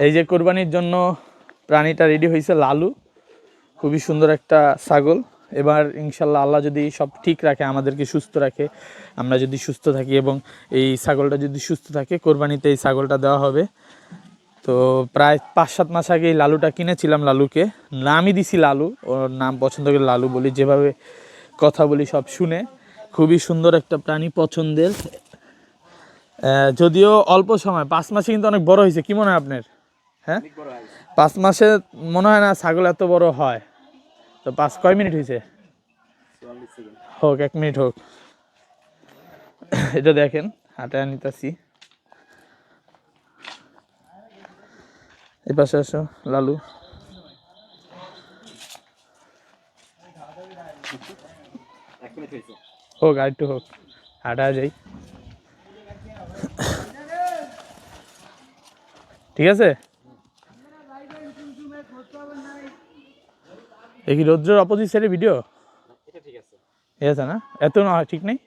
এই যে কোরবানির জন্য প্রাণীটা রেডি হয়েছে লালু, খুবই সুন্দর একটা ছাগল। এবার ইনশাল্লাহ আল্লাহ যদি সব ঠিক রাখে, আমাদেরকে সুস্থ রাখে, আমরা যদি সুস্থ থাকি এবং এই ছাগলটা যদি সুস্থ থাকে, কোরবানিতে এই ছাগলটা দেওয়া হবে। তো প্রায় 5-7 মাস আগে এই লালুটা কিনেছিলাম। লালুকে নামই দিছি লালু, ওর নাম পছন্দ করে লালু বলি, যেভাবে কথা বলি সব শুনে। খুবই সুন্দর একটা প্রাণী, পছন্দের। যদিও অল্প সময়, 5 মাসে কিন্তু অনেক বড় হয়েছে। কি মনে হয় আপনার? হ্যাঁ, 5 মাসে মনে হয় না ছাগল এত বড় হয়। তো 5 কয় মিনিট হয়েছে? হোক, 1 মিনিট হোক। এটা দেখেন, হাঁটায় নিতেছি। এই পাশে আসো লালু। হোক, আর একটু হোক, হাঁটা যাই। ঠিক আছে। এই কি রৌদ্রের অপোজিট সাইডে ভিডিও? ঠিক আছে না? এত না, ঠিক নেই।